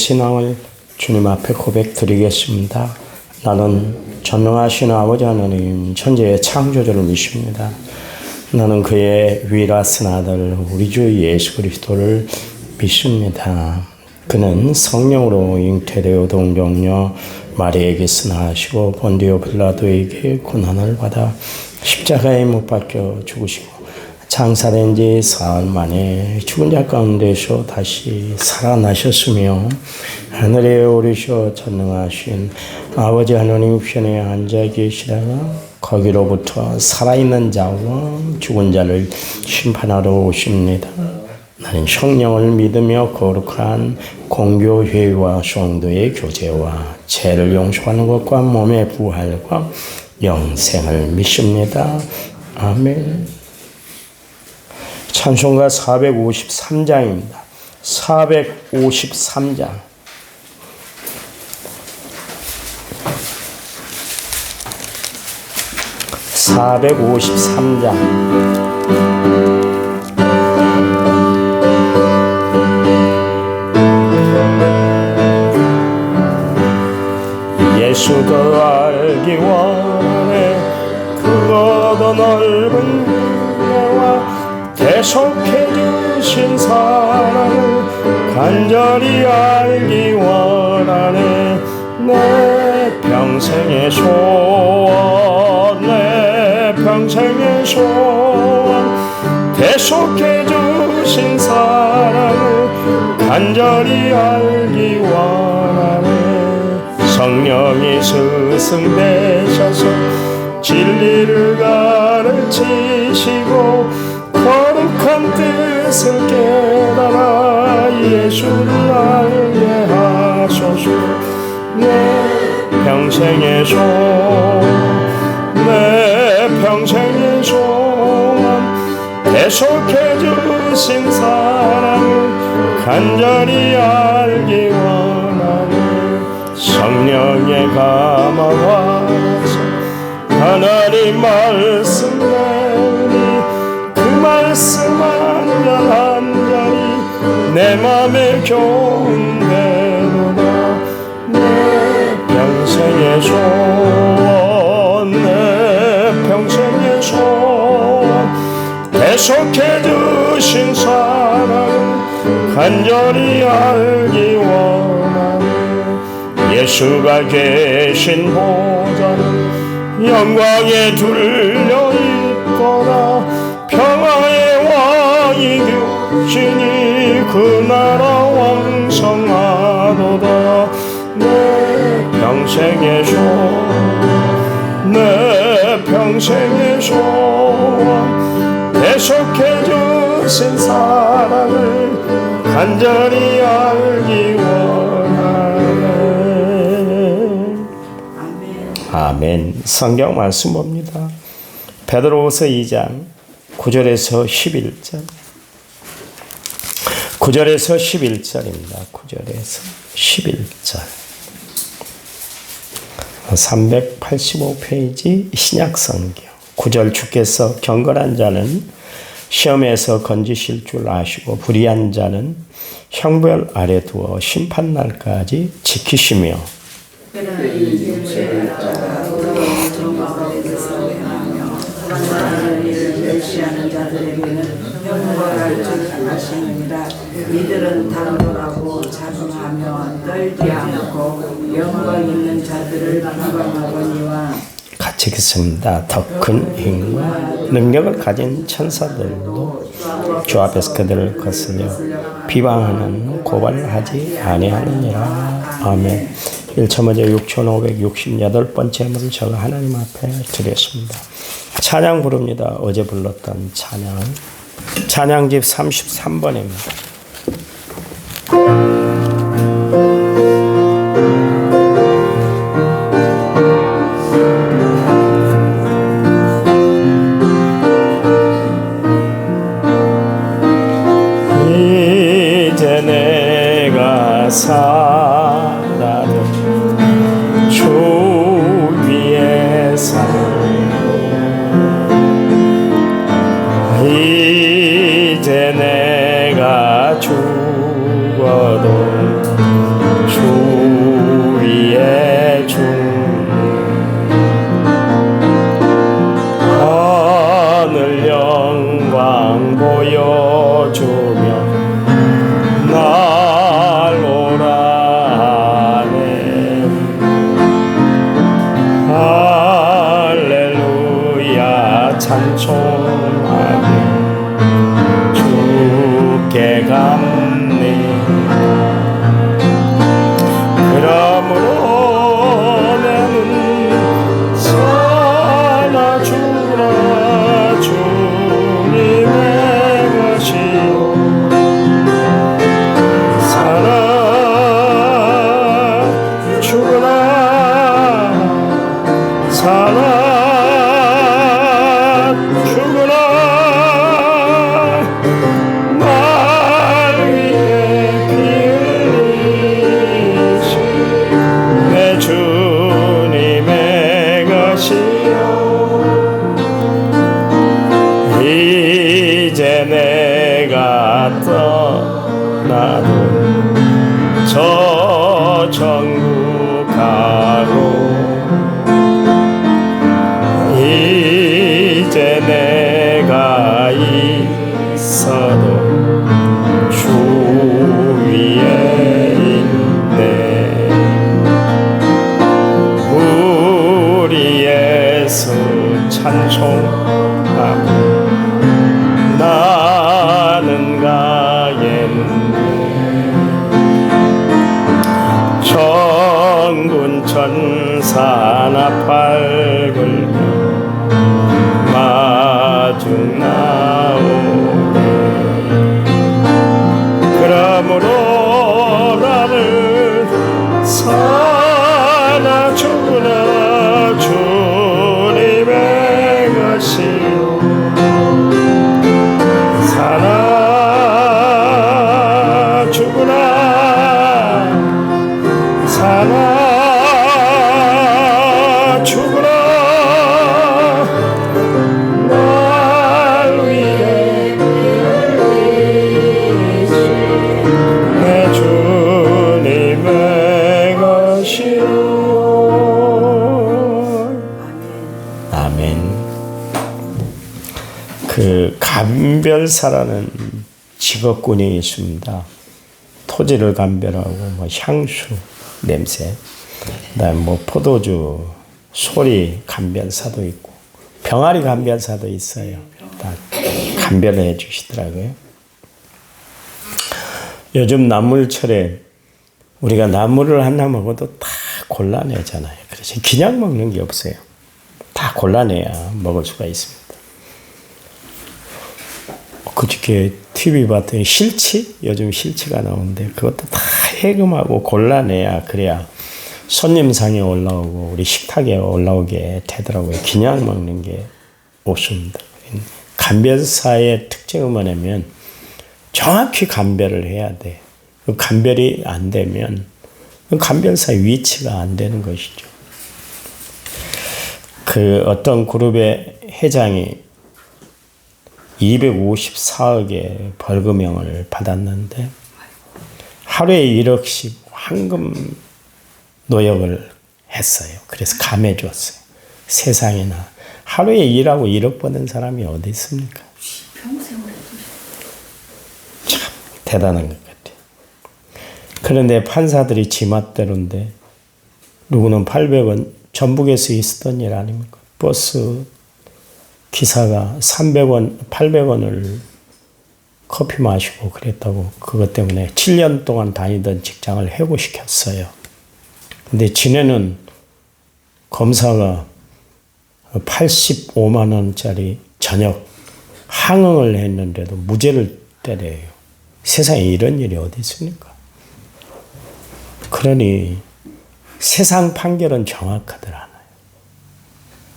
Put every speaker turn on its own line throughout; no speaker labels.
신앙을 주님 앞에 고백드리겠습니다. 나는 전능하신 아버지 하나님 천지의 창조주를 믿습니다. 나는 그의 위라스 아들 우리 주 예수 그리스도를 믿습니다. 그는 성령으로 잉태되어 동정녀 마리에게서 나시고 본디오 빌라도에게 고난을 받아 십자가에 못 박혀 죽으시고 장사된 지 사흘 만에 죽은 자 가운데서 다시 살아나셨으며 하늘에 오르셔 전능하신 아버지 하나님 편에 앉아 계시다가 거기로부터 살아있는 자와 죽은 자를 심판하러 오십니다. 나는 성령을 믿으며 거룩한 공교회와 성도의 교제와 죄를 용서하는 것과 몸의 부활과 영생을 믿습니다. 아멘. 찬송가 453장입니다. 453장. 예수 더 알기 원하네. 그거 더 넓은 은혜와 대속해 주신 사랑을 간절히 알기 원하네. 내 평생의 소원, 내 평생의 소원, 대속해 주신 사랑을 간절히 알기 원하네. 성령이 스승되셔서 진리를 가르치시고 거룩한 뜻을 깨달아 예수를 알게 하소서. 내 평생의 소원, 내 평생의 소원, 대속해 주신 사랑을 간절히 알기 원하네. 성령의 감화와서 하나님 말씀 내니 그 말씀 한절한절이 내 맘에 교훈되도다. 내 평생의 소원, 내 평생의 소원, 대속해 주신 사랑을 간절히 알기 원하네. 예수가 계신 보좌는 영광에 둘려 있거나 평화의 왕이 계시니 그 나라 왕성하도다. 내 평생의 소원, 내 평생의 소원, 대속해 주신 사랑을 간절히 알기 원하네. 아멘. 성경 말씀 봅니다. 베드로후서 2장 9절에서 11절. 9절에서 11절입니다. 9절에서 11절. 385페이지 신약성경. 9절 주께서 경건한 자는 시험에서 건지실 줄 아시고 불의한 자는 형벌 아래 두어 심판날까지 지키시며
멸시하는 자들에게는 형벌할 줄 아시느니라. 이들은 당돌하고 자중하며 떨지 않고 영광 있는 자들을 비방하거니와.
같이 읽겠습니다. 더 큰 힘과 능력을 가진 천사들도 주 앞에서 그들을 거슬려 비방하는 고발을 하지 아니하느니라. 아멘. 1,500, 6,568번째 물을 제가 하나님 앞에 드렸습니다. 찬양 부릅니다. 어제 불렀던 찬양. 찬양집 33번입니다. 이제 내가 살아도 주 위에 살고 이제 내가 죽어도 사나 죽으나 주님의 것이요 사나 죽으나 사나 죽으나 날 위해 내 주님의 것이요 아멘. 그 감별사라는 직업군이 있습니다. 토지를 감별하고 뭐 향수 냄새, 그다음 뭐 포도주 소리 감별사도 있고 병아리 감별사도 있어요. 다 감별을 해주시더라고요. 요즘 나물철에 우리가 나물을 하나 먹어도 다 골라내잖아요. 그래서 그냥 먹는 게 없어요. 다 골라내야 먹을 수가 있습니다. 그저께 TV 봤더니 실치? 요즘 실치가 나오는데 그것도 다 해금하고 골라내야 그래야 손님상에 올라오고 우리 식탁에 올라오게 되더라고요. 그냥 먹는 게 없습니다. 감별사의 특징은 뭐냐면 정확히 감별을 해야 돼. 그 감별이 안 되면 그 감별사의 위치가 안 되는 것이죠. 그 어떤 그룹의 회장이 254억의 벌금형을 받았는데 하루에 1억씩 황금 노역을 했어요. 그래서 감해 줬어요. 세상에나 하루에 일하고 1억 버는 사람이 어디 있습니까? 참 대단한 것 같아요. 그런데 판사들이 지맛대로인데 누구는 800원 전북에서 있었던 일 아닙니까? 버스 기사가 300원, 800원을 커피 마시고 그랬다고 그것 때문에 7년 동안 다니던 직장을 해고시켰어요. 근데 지네는 검사가 85만 원짜리 저녁 항응을 했는데도 무죄를 때려요. 세상에 이런 일이 어디 있습니까? 그러니 세상 판결은 정확하더라.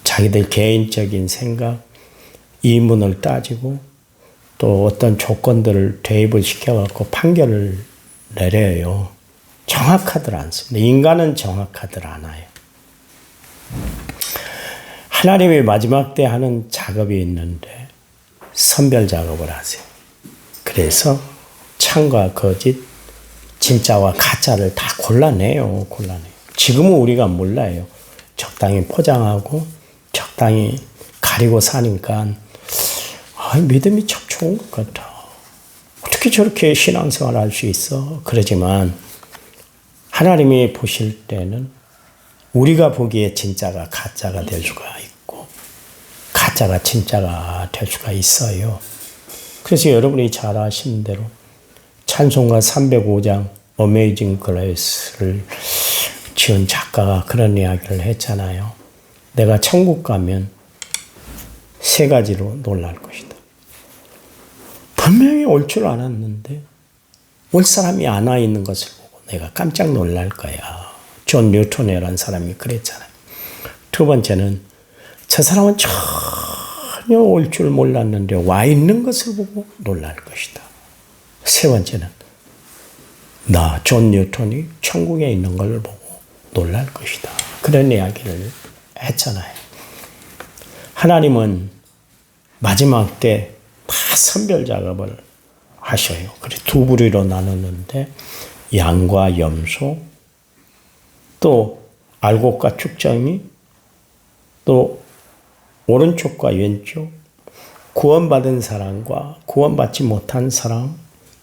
자기들 개인적인 생각, 이문을 따지고 또 어떤 조건들을 대입을 시켜갖고 판결을 내려요. 정확하들 않습니다. 인간은 정확하들 않아요. 하나님이 마지막 때 하는 작업이 있는데 선별 작업을 하세요. 그래서 참과 거짓, 진짜와 가짜를 다 골라내요. 지금은 우리가 몰라요. 적당히 포장하고 적당히 가리고 사니까 믿음이 참 좋은 것 같아. 어떻게 저렇게 신앙생활을 할 수 있어? 그러지만 하나님이 보실 때는 우리가 보기에 진짜가 가짜가 될 수가 있고 가짜가 진짜가 될 수가 있어요. 그래서 여러분이 잘 아시는 대로 찬송가 305장 어메이징 그레이스를 지은 작가가 그런 이야기를 했잖아요. 내가 천국 가면 세 가지로 놀랄 것이다. 분명히 올 줄 알았는데 올 사람이 안 와 있는 것을 보고 내가 깜짝 놀랄 거야. 존 뉴턴이라는 사람이 그랬잖아요. 두 번째는 저 사람은 전혀 올 줄 몰랐는데 와 있는 것을 보고 놀랄 것이다. 세 번째는 나 존 뉴턴이 천국에 있는 걸 보고 놀랄 것이다. 그런 이야기를 했잖아요. 하나님은 마지막 때 다 선별 작업을 하셔요. 그래서 두 부류로 나누는데 양과 염소, 또 알곡과 축정이, 또 오른쪽과 왼쪽, 구원받은 사람과 구원받지 못한 사람,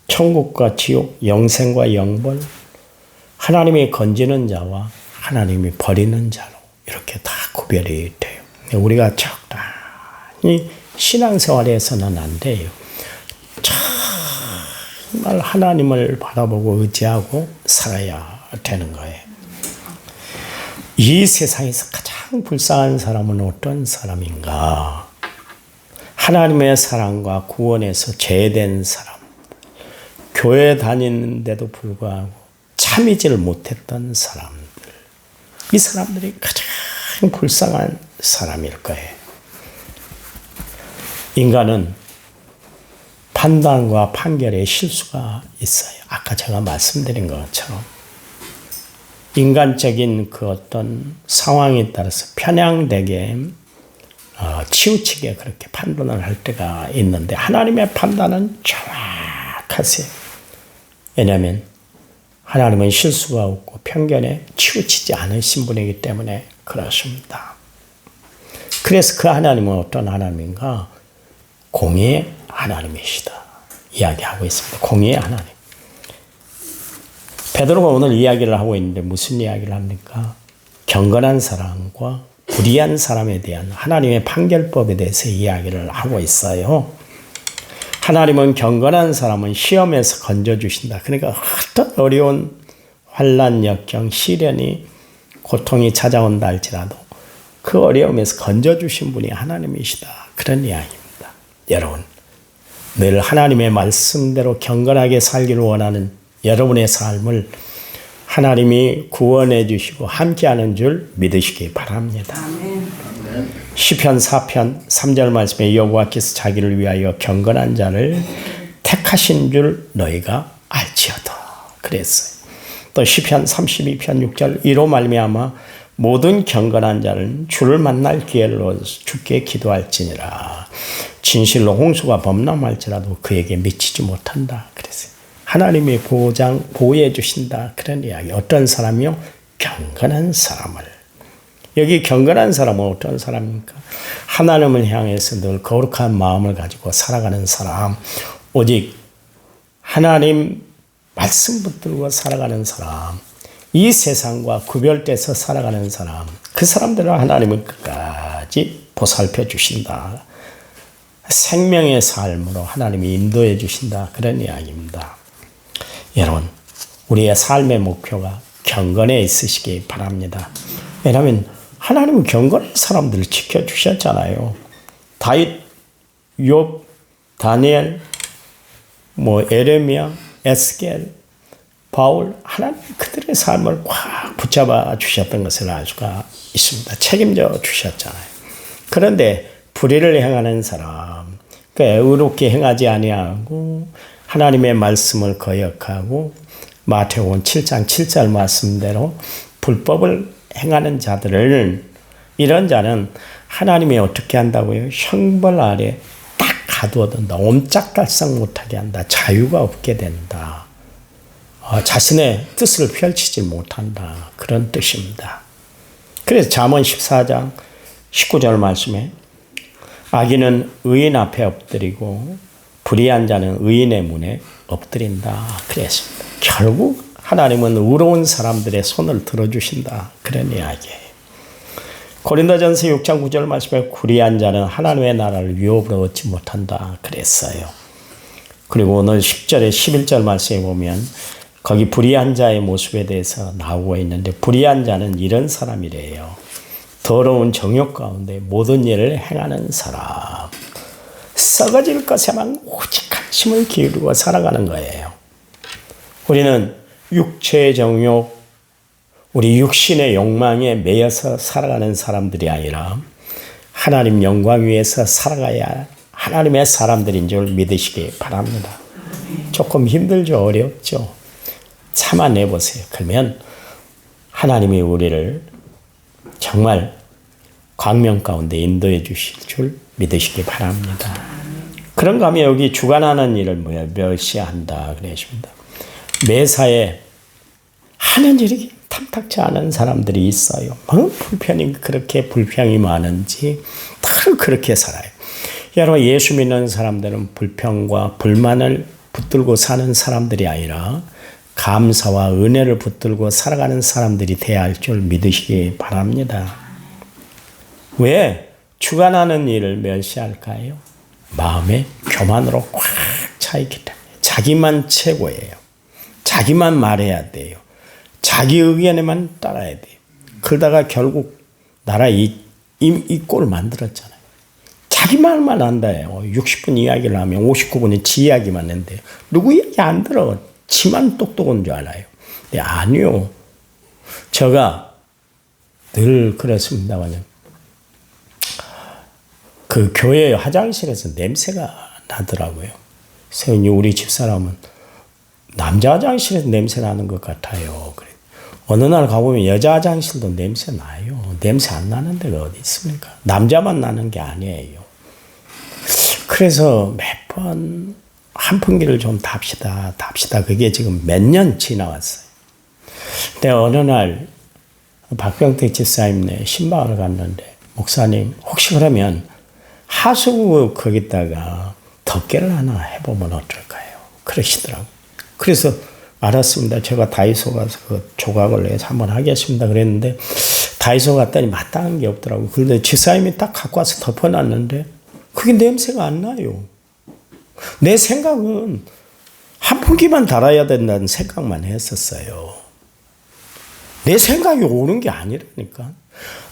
천국과 지옥, 영생과 영벌, 하나님이 건지는 자와 하나님이 버리는 자로 이렇게 다 구별이 돼요. 우리가 적당히 신앙생활에서는 안 돼요. 정말 하나님을 바라보고 의지하고 살아야 되는 거예요. 이 세상에서 가장 불쌍한 사람은 어떤 사람인가? 하나님의 사랑과 구원에서 제외된 사람. 교회 다니는데도 불구하고 참이질 못했던 사람들, 이 사람들이 가장 불쌍한 사람일 거예요. 인간은 판단과 판결에 실수가 있어요. 아까 제가 말씀드린 것처럼 인간적인 그 어떤 상황에 따라서 편향되게 치우치게 그렇게 판단을 할 때가 있는데 하나님의 판단은 정확하세요. 왜냐하면 하나님은 실수가 없고 편견에 치우치지 않으신 분이기 때문에 그렇습니다. 그래서 그 하나님은 어떤 하나님인가? 공의의 하나님이시다 이야기하고 있습니다. 공의의 하나님. 베드로가 오늘 이야기를 하고 있는데 무슨 이야기를 합니까? 경건한 사람과 불의한 사람에 대한 하나님의 판결법에 대해서 이야기를 하고 있어요. 하나님은 경건한 사람은 시험에서 건져주신다. 그러니까 어떤 어려운 환난, 역경, 시련이 고통이 찾아온다 할지라도 그 어려움에서 건져주신 분이 하나님이시다. 그런 이야기입니다. 여러분, 늘 하나님의 말씀대로 경건하게 살기를 원하는 여러분의 삶을 하나님이 구원해 주시고 함께하는 줄 믿으시기 바랍니다. 시편 4편 3절 말씀에 여호와께서 자기를 위하여 경건한 자를 택하신 줄 너희가 알지어다 그랬어요. 또 시편 32편 6절 이로 말미암아 모든 경건한 자는 주를 만날 기회를 얻어서 주께 기도할지니라. 진실로 홍수가 범람할지라도 그에게 미치지 못한다 그랬어요. 하나님이 보호해 주신다. 그런 이야기. 어떤 사람이요? 경건한 사람을. 여기 경건한 사람은 어떤 사람입니까? 하나님을 향해서 늘 거룩한 마음을 가지고 살아가는 사람. 오직 하나님 말씀 붙들고 살아가는 사람. 이 세상과 구별돼서 살아가는 사람. 그 사람들을 하나님은 끝까지 보살펴 주신다. 생명의 삶으로 하나님이 인도해 주신다. 그런 이야기입니다. 여러분, 우리의 삶의 목표가 경건에 있으시기 바랍니다. 왜냐하면 하나님은 경건한 사람들을 지켜주셨잖아요. 다윗, 욥, 다니엘, 에레미야, 에스겔, 바울, 하나님 그들의 삶을 꽉 붙잡아 주셨던 것을 알 수가 있습니다. 책임져 주셨잖아요. 그런데 불의를 행하는 사람, 의롭게 행하지 아니하고 하나님의 말씀을 거역하고 마태복음 7장 7절 말씀대로 불법을 행하는 자들을 이런 자는 하나님이 어떻게 한다고요? 형벌 아래 딱 가두어둔다. 옴짝달싹 못하게 한다. 자유가 없게 된다. 자신의 뜻을 펼치지 못한다. 그런 뜻입니다. 그래서 잠언 14장 19절 말씀에 악인은 의인 앞에 엎드리고 불의한 자는 의인의 문에 엎드린다. 그랬습니다. 결국 하나님은 의로운 사람들의 손을 들어주신다. 그런 이야기예요. 고린도전서 6장 9절 말씀에 불의한 자는 하나님의 나라를 유업으로 얻지 못한다. 그랬어요. 그리고 오늘 10절에 11절 말씀에 보면 거기 불의한 자의 모습에 대해서 나오고 있는데 불의한 자는 이런 사람이래요. 더러운 정욕 가운데 모든 일을 행하는 사람. 썩어질 것에만 오직 관심을 기울이고 살아가는 거예요. 우리는 육체의 정욕, 우리 육신의 욕망에 매여서 살아가는 사람들이 아니라 하나님 영광 위에서 살아가야 하나님의 사람들인 줄 믿으시기 바랍니다. 조금 힘들죠? 어렵죠? 참아내보세요. 그러면 하나님이 우리를 정말 광명 가운데 인도해 주실 줄 믿으시기 바랍니다. 그런가 하면 여기 주관하는 일을 멸시한다 그러십니다. 매사에 하는 일이 탐탁지 않은 사람들이 있어요. 그렇게 불평이 많은지 다 그렇게 살아요. 여러분, 예수 믿는 사람들은 불평과 불만을 붙들고 사는 사람들이 아니라 감사와 은혜를 붙들고 살아가는 사람들이 되어야 할 줄 믿으시기 바랍니다. 왜 주관하는 일을 멸시할까요? 마음에 교만으로 꽉 차 있기 때문에. 자기만 최고예요. 자기만 말해야 돼요. 자기 의견에만 따라야 돼요. 그러다가 결국 나라 이 꼴을 만들었잖아요. 자기 말만 한다요. 60분 이야기를 하면 59분이 지 이야기만 했는데 누구 이야기 안 들어. 지만 똑똑한 줄 알아요. 네, 아니요. 제가 늘 그랬습니다만 그 교회 화장실에서 냄새가 나더라고요. 세훈이 우리 집사람은 남자 화장실에서 냄새 나는 것 같아요. 그래. 어느 날 가보면 여자 화장실도 냄새 나요. 냄새 안 나는 데가 어디 있습니까? 남자만 나는 게 아니에요. 그래서 몇 번 한풍기를 좀 답시다. 그게 지금 몇 년 지나왔어요. 근데 어느 날 박병택 집사님네 신방을 갔는데 목사님 혹시 그러면 하수구 거기다가 덮개를 하나 해보면 어떨까요? 그러시더라고요. 그래서 알았습니다. 제가 다이소 가서 그 조각을 내서 한번 하겠습니다. 그랬는데 다이소 갔더니 마땅한 게 없더라고요. 그런데 집사님이 딱 갖고 와서 덮어놨는데 그게 냄새가 안 나요. 내 생각은 한풍기만 달아야 된다는 생각만 했었어요. 내 생각이 옳은 게 아니라니까.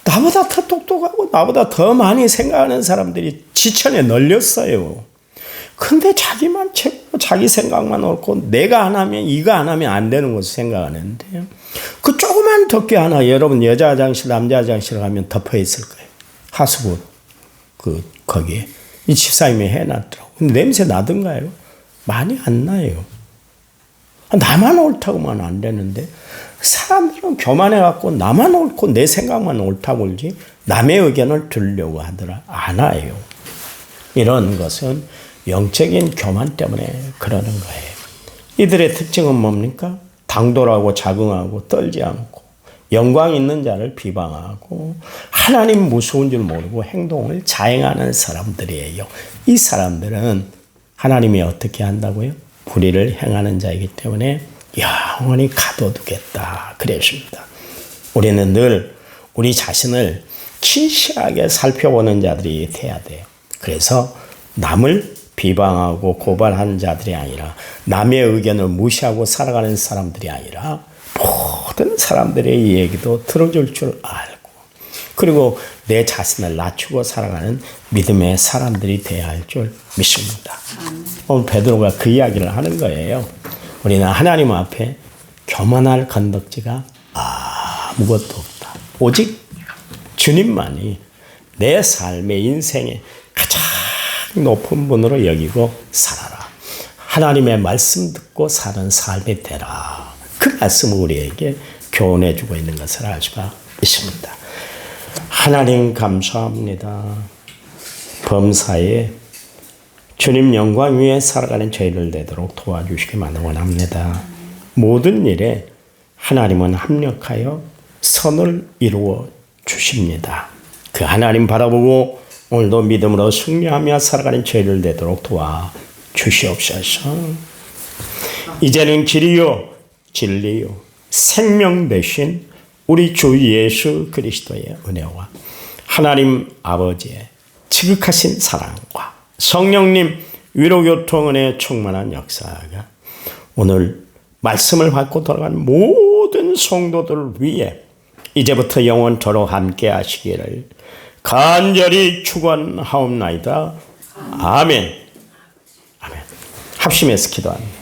나보다 더 똑똑하고 나보다 더 많이 생각하는 사람들이 지천에 널렸어요. 근데 자기만 채고 자기 생각만 옳고 내가 안 하면 이거 안 하면 안 되는 것을 생각하는데 그 조그만 덮개 하나 여러분 여자 화장실 남자 화장실 가면 덮여 있을 거예요. 하수구 거기에 이 집사님이 해놨더라고. 근데 냄새 나던가요? 많이 안 나요. 나만 옳다고만 안 되는데 사람들은 교만해갖고 나만 옳고 내 생각만 옳다고 그러지 남의 의견을 들으려고 하더라. 안 와요. 이런 것은 영적인 교만 때문에 그러는 거예요. 이들의 특징은 뭡니까? 당돌하고 자긍하고 떨지 않고 영광 있는 자를 비방하고 하나님 무서운 줄 모르고 행동을 자행하는 사람들이에요. 이 사람들은 하나님이 어떻게 한다고요? 불의를 행하는 자이기 때문에 영원히 가둬두겠다. 그랬습니다. 우리는 늘 우리 자신을 진실하게 살펴보는 자들이 돼야 돼요. 그래서 남을 비방하고 고발하는 자들이 아니라 남의 의견을 무시하고 살아가는 사람들이 아니라 모든 사람들의 얘기도 들어줄 줄 알고 그리고 내 자신을 낮추고 살아가는 믿음의 사람들이 되어야 할 줄 믿습니다. 오늘 베드로가 그 이야기를 하는 거예요. 우리는 하나님 앞에 교만할 건덕지가 아무것도 없다. 오직 주님만이 내 삶의 인생의 가장 높은 분으로 여기고 살아라. 하나님의 말씀 듣고 사는 삶이 되라. 그 말씀을 우리에게 교훈해 주고 있는 것을 알 수가 있습니다. 하나님 감사합니다. 범사에 주님 영광 위에 살아가는 저희를 되도록 도와주시기만 원합니다. 모든 일에 하나님은 합력하여 선을 이루어 주십니다. 그 하나님 바라보고 오늘도 믿음으로 승리하며 살아가는 저희를 되도록 도와주시옵소서. 이제는 길이요 진리요 생명 되신 우리 주 예수 그리스도의 은혜와 하나님 아버지의 지극하신 사랑과 성령님 위로교통은혜 충만한 역사가 오늘 말씀을 받고 돌아간 모든 성도들을 위해 이제부터 영원토록 함께 하시기를 간절히 축원하옵나이다. 아멘. 아멘. 합심해서 기도합니다.